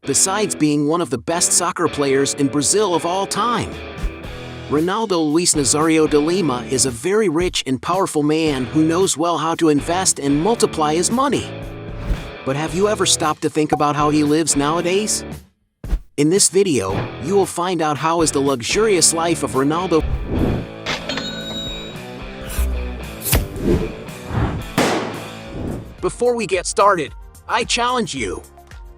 besides being one of the best soccer players in Brazil of all time. Ronaldo Luís Nazário de Lima is a very rich and powerful man who knows well how to invest and multiply his money. But have you ever stopped to think about how he lives nowadays? In this video, you will find out how is the luxurious life of Ronaldo. Before we get started, I challenge you.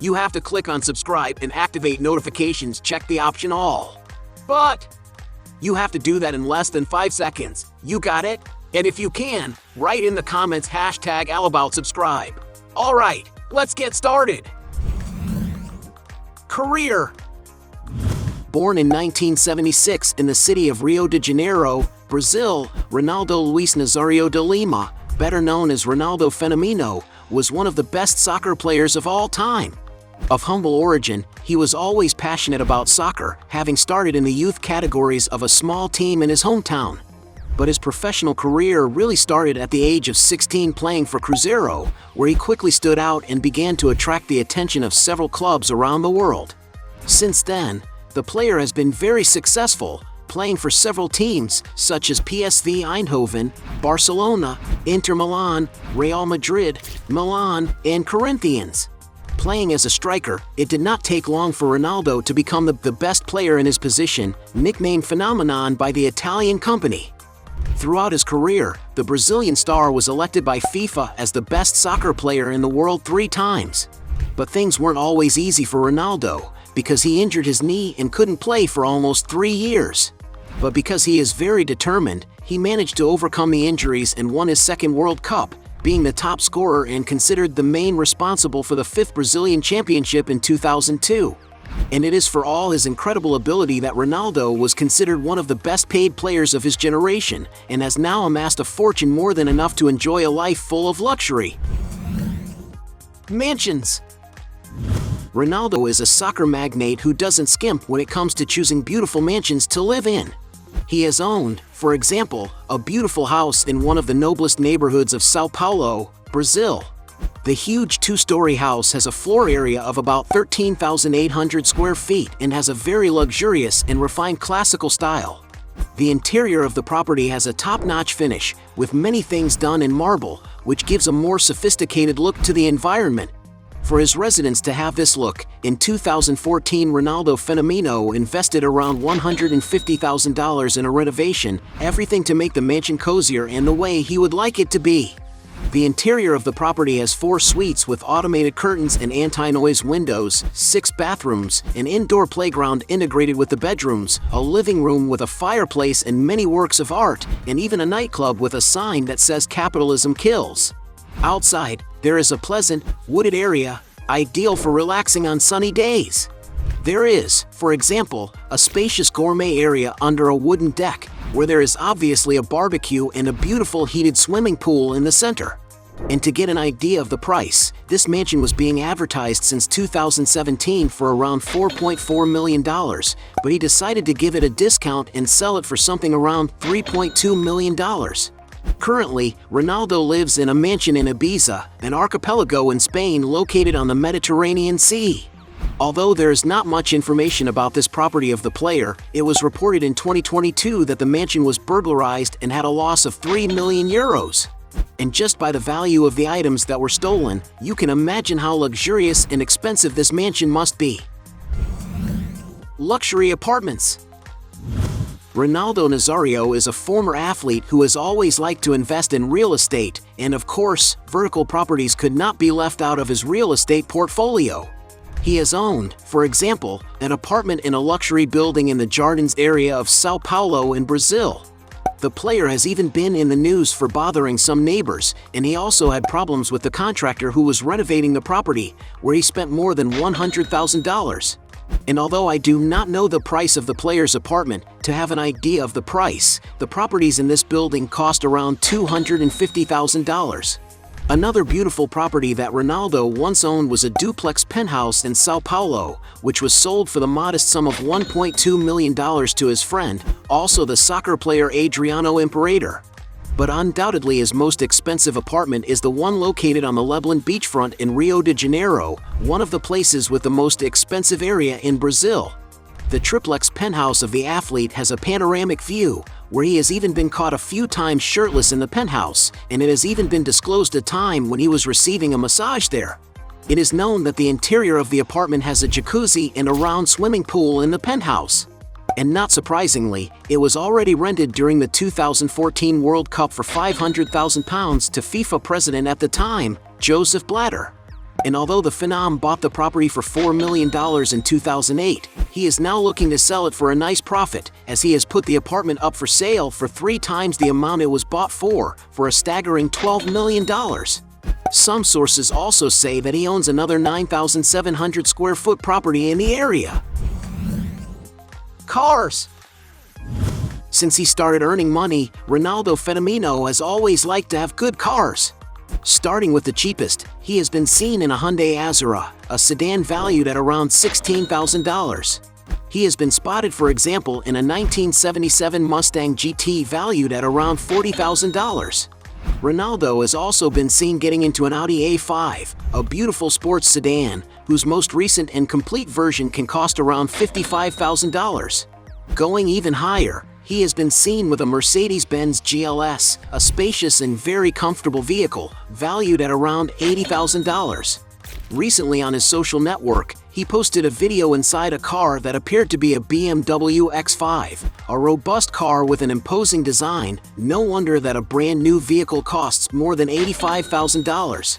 You have to click on subscribe and activate notifications, check the option all. But you have to do that in less than 5 seconds. You got it? And if you can, write in the comments #allaboutSubscribe. Alright, let's get started. Career. Born in 1976 in the city of Rio de Janeiro, Brazil, Ronaldo Luís Nazário de Lima, better known as Ronaldo Phenomenon, was one of the best soccer players of all time. Of humble origin, he was always passionate about soccer, having started in the youth categories of a small team in his hometown. But his professional career really started at the age of 16 playing for Cruzeiro, where he quickly stood out and began to attract the attention of several clubs around the world. Since then, the player has been very successful, playing for several teams such as PSV Eindhoven, Barcelona, Inter Milan, Real Madrid, Milan, and Corinthians. Playing as a striker, it did not take long for Ronaldo to become the best player in his position, nicknamed Phenomenon by the Italian company. Throughout his career, the Brazilian star was elected by FIFA as the best soccer player in the world 3 times. But things weren't always easy for Ronaldo, because he injured his knee and couldn't play for almost 3 years. But because he is very determined, he managed to overcome the injuries and won his second World Cup, being the top scorer and considered the main responsible for the 5th Brazilian championship in 2002. And it is for all his incredible ability that Ronaldo was considered one of the best paid players of his generation, and has now amassed a fortune more than enough to enjoy a life full of luxury. Mansions. Ronaldo is a soccer magnate who doesn't skimp when it comes to choosing beautiful mansions to live in. He has owned, for example, a beautiful house in one of the noblest neighborhoods of São Paulo, Brazil. The huge 2-story house has a floor area of about 13,800 square feet and has a very luxurious and refined classical style. The interior of the property has a top-notch finish, with many things done in marble, which gives a more sophisticated look to the environment. For his residents to have this look, in 2014 Ronaldo Phenomenon invested around $150,000 in a renovation, everything to make the mansion cozier and the way he would like it to be. The interior of the property has 4 suites with automated curtains and anti-noise windows, 6 bathrooms, an indoor playground integrated with the bedrooms, a living room with a fireplace and many works of art, and even a nightclub with a sign that says "Capitalism Kills." Outside, there is a pleasant, wooded area, ideal for relaxing on sunny days. There is, for example, a spacious gourmet area under a wooden deck, where there is obviously a barbecue and a beautiful heated swimming pool in the center. And to get an idea of the price, this mansion was being advertised since 2017 for around $4.4 million, but he decided to give it a discount and sell it for something around $3.2 million. Currently, Ronaldo lives in a mansion in Ibiza, an archipelago in Spain located on the Mediterranean Sea. Although there is not much information about this property of the player, it was reported in 2022 that the mansion was burglarized and had a loss of 3 million euros. And just by the value of the items that were stolen, you can imagine how luxurious and expensive this mansion must be. Luxury apartments. Ronaldo Nazário is a former athlete who has always liked to invest in real estate, and of course, vertical properties could not be left out of his real estate portfolio. He has owned, for example, an apartment in a luxury building in the Jardins area of São Paulo in Brazil. The player has even been in the news for bothering some neighbors, and he also had problems with the contractor who was renovating the property, where he spent more than $100,000. And although I do not know the price of the player's apartment, to have an idea of the price, the properties in this building cost around $250,000. Another beautiful property that Ronaldo once owned was a duplex penthouse in São Paulo, which was sold for the modest sum of $1.2 million to his friend, also the soccer player Adriano Imperator. But undoubtedly his most expensive apartment is the one located on the Leblon beachfront in Rio de Janeiro, one of the places with the most expensive area in Brazil. The triplex penthouse of the athlete has a panoramic view, where he has even been caught a few times shirtless in the penthouse, and it has even been disclosed a time when he was receiving a massage there. It is known that the interior of the apartment has a jacuzzi and a round swimming pool in the penthouse. And not surprisingly, it was already rented during the 2014 World Cup for £500,000 to FIFA president at the time, Joseph Blatter. And although the Phenom bought the property for $4 million in 2008, he is now looking to sell it for a nice profit, as he has put the apartment up for sale for 3 times the amount it was bought for a staggering $12 million. Some sources also say that he owns another 9,700 square foot property in the area. Cars. Since he started earning money, Ronaldo Phenomenon has always liked to have good cars. Starting with the cheapest, he has been seen in a Hyundai Azura, a sedan valued at around $16,000. He has been spotted, for example, in a 1977 Mustang GT valued at around $40,000. Ronaldo has also been seen getting into an Audi A5, a beautiful sports sedan, whose most recent and complete version can cost around $55,000. Going even higher, he has been seen with a Mercedes-Benz GLS, a spacious and very comfortable vehicle, valued at around $80,000. Recently on his social network, he posted a video inside a car that appeared to be a BMW X5, a robust car with an imposing design. No wonder that a brand new vehicle costs more than $85,000.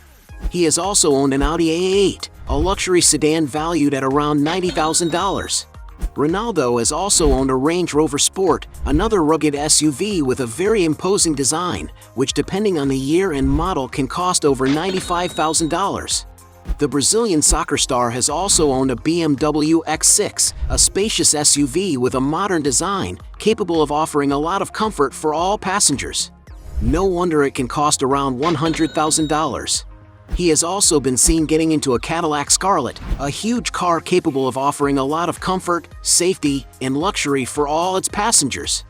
He has also owned an Audi A8, a luxury sedan valued at around $90,000. Ronaldo has also owned a Range Rover Sport, another rugged SUV with a very imposing design, which depending on the year and model can cost over $95,000. The Brazilian soccer star has also owned a BMW X6, a spacious SUV with a modern design, capable of offering a lot of comfort for all passengers. No wonder it can cost around $100,000. He has also been seen getting into a Cadillac Scarlet, a huge car capable of offering a lot of comfort, safety, and luxury for all its passengers.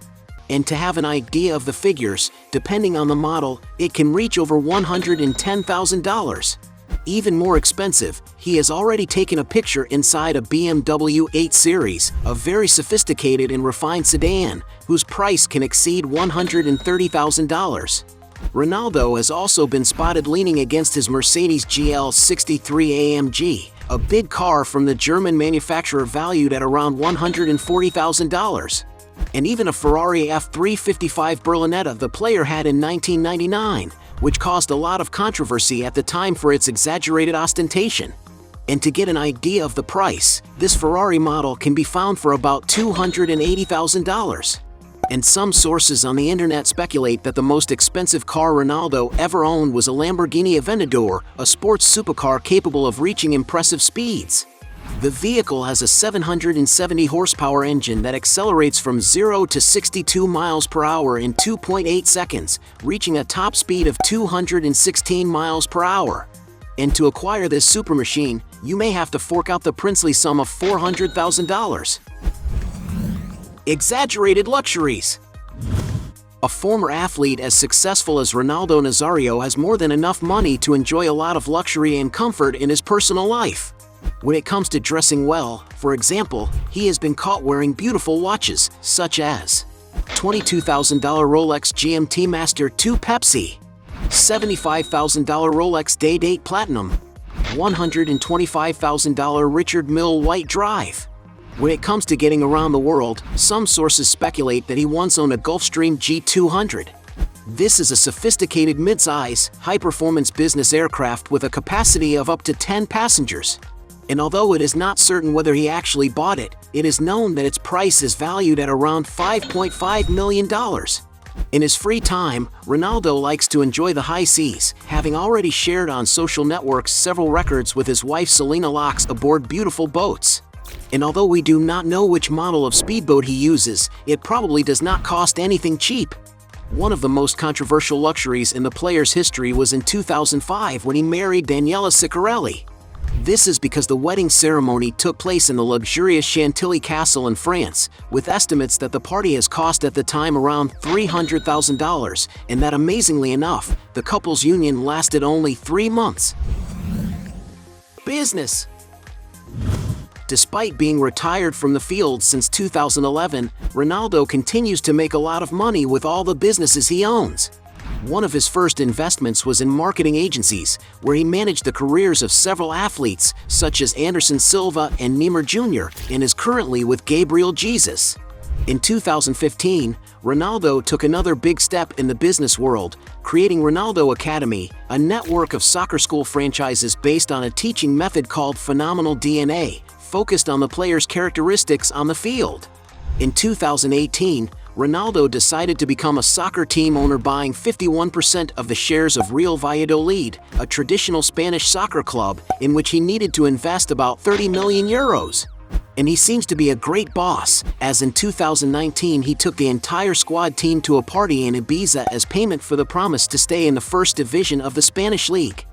And to have an idea of the figures, depending on the model, it can reach over $110,000. Even more expensive, he has already taken a picture inside a BMW 8 Series, a very sophisticated and refined sedan, whose price can exceed $130,000. Ronaldo has also been spotted leaning against his Mercedes GL 63 AMG, a big car from the German manufacturer valued at around $140,000. And even a Ferrari F355 Berlinetta the player had in 1999, which caused a lot of controversy at the time for its exaggerated ostentation. And to get an idea of the price, this Ferrari model can be found for about $280,000. And some sources on the internet speculate that the most expensive car Ronaldo ever owned was a Lamborghini Aventador, a sports supercar capable of reaching impressive speeds. The vehicle has a 770 horsepower engine that accelerates from 0 to 62 miles per hour in 2.8 seconds, reaching a top speed of 216 miles per hour. And to acquire this super machine, you may have to fork out the princely sum of $400,000. Exaggerated luxuries. A former athlete as successful as Ronaldo Nazário has more than enough money to enjoy a lot of luxury and comfort in his personal life. When it comes to dressing well, for example, he has been caught wearing beautiful watches, such as $22,000 Rolex GMT Master 2 Pepsi, $75,000 Rolex Day-Date Platinum, $125,000 Richard Mille White Drive. When it comes to getting around the world, some sources speculate that he once owned a Gulfstream G200. This is a sophisticated mid-size, high-performance business aircraft with a capacity of up to 10 passengers. And although it is not certain whether he actually bought it, it is known that its price is valued at around $5.5 million. In his free time, Ronaldo likes to enjoy the high seas, having already shared on social networks several records with his wife Selena Locks aboard beautiful boats. And although we do not know which model of speedboat he uses, it probably does not cost anything cheap. One of the most controversial luxuries in the player's history was in 2005 when he married Daniela Ciccarelli. This is because the wedding ceremony took place in the luxurious Chantilly Castle in France, with estimates that the party has cost at the time around $300,000, and that amazingly enough, the couple's union lasted only 3 months. Business. Despite being retired from the field since 2011, Ronaldo continues to make a lot of money with all the businesses he owns. One of his first investments was in marketing agencies, where he managed the careers of several athletes, such as Anderson Silva and Neymar Jr., and is currently with Gabriel Jesus. In 2015, Ronaldo took another big step in the business world, creating Ronaldo Academy, a network of soccer school franchises based on a teaching method called Phenomenal DNA, focused on the player's characteristics on the field. In 2018, Ronaldo decided to become a soccer team owner, buying 51% of the shares of Real Valladolid, a traditional Spanish soccer club, in which he needed to invest about 30 million euros. And he seems to be a great boss, as in 2019 he took the entire squad team to a party in Ibiza as payment for the promise to stay in the first division of the Spanish league.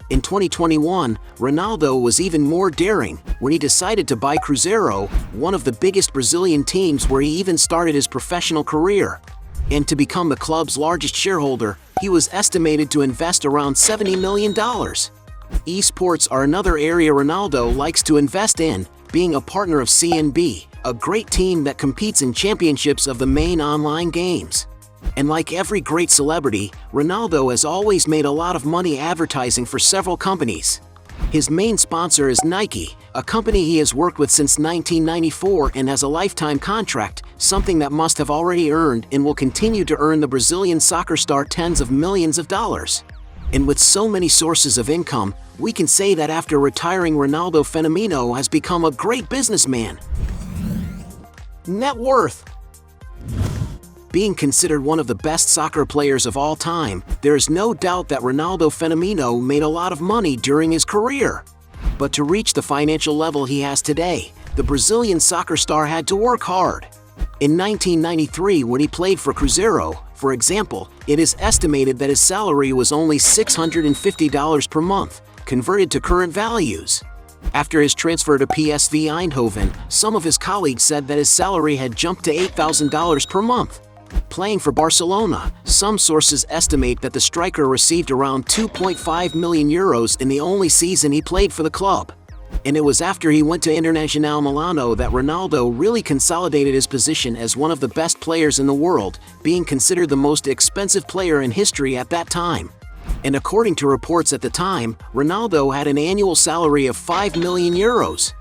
In 2021, Ronaldo was even more daring when he decided to buy Cruzeiro, one of the biggest Brazilian teams, where he even started his professional career. And to become the club's largest shareholder, he was estimated to invest around $70 million. Esports are another area Ronaldo likes to invest in, being a partner of CNB, a great team that competes in championships of the main online games. And like every great celebrity, Ronaldo has always made a lot of money advertising for several companies. His main sponsor is Nike, a company he has worked with since 1994 and has a lifetime contract, something that must have already earned and will continue to earn the Brazilian soccer star tens of millions of dollars. And with so many sources of income, we can say that after retiring, Ronaldo Phenomenon has become a great businessman. Net worth. Being considered one of the best soccer players of all time, there is no doubt that Ronaldo Phenomenon made a lot of money during his career. But to reach the financial level he has today, the Brazilian soccer star had to work hard. In 1993, when he played for Cruzeiro, for example, it is estimated that his salary was only $650 per month, converted to current values. After his transfer to PSV Eindhoven, some of his colleagues said that his salary had jumped to $8,000 per month. Playing for Barcelona, some sources estimate that the striker received around 2.5 million euros in the only season he played for the club. And it was after he went to Internazionale Milano that Ronaldo really consolidated his position as one of the best players in the world, being considered the most expensive player in history at that time. And according to reports at the time, Ronaldo had an annual salary of 5 million euros.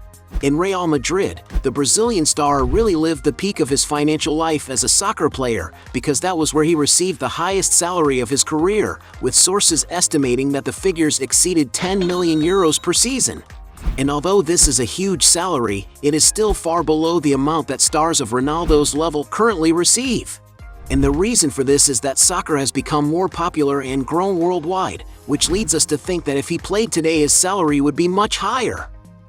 In Real Madrid, the Brazilian star really lived the peak of his financial life as a soccer player, because that was where he received the highest salary of his career, with sources estimating that the figures exceeded 10 million euros per season. And although this is a huge salary, it is still far below the amount that stars of Ronaldo's level currently receive. And the reason for this is that soccer has become more popular and grown worldwide, which leads us to think that if he played today, his salary would be much higher.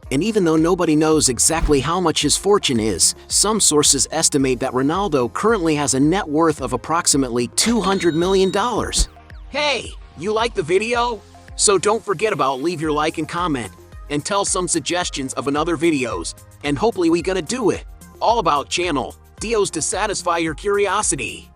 And even though nobody knows exactly how much his fortune is, some sources estimate that Ronaldo currently has a net worth of approximately $200 million. Hey, you like the video? So don't forget about leave your like and comment, and tell some suggestions of another videos, and hopefully we gonna do it. All about channel Dios to satisfy your curiosity.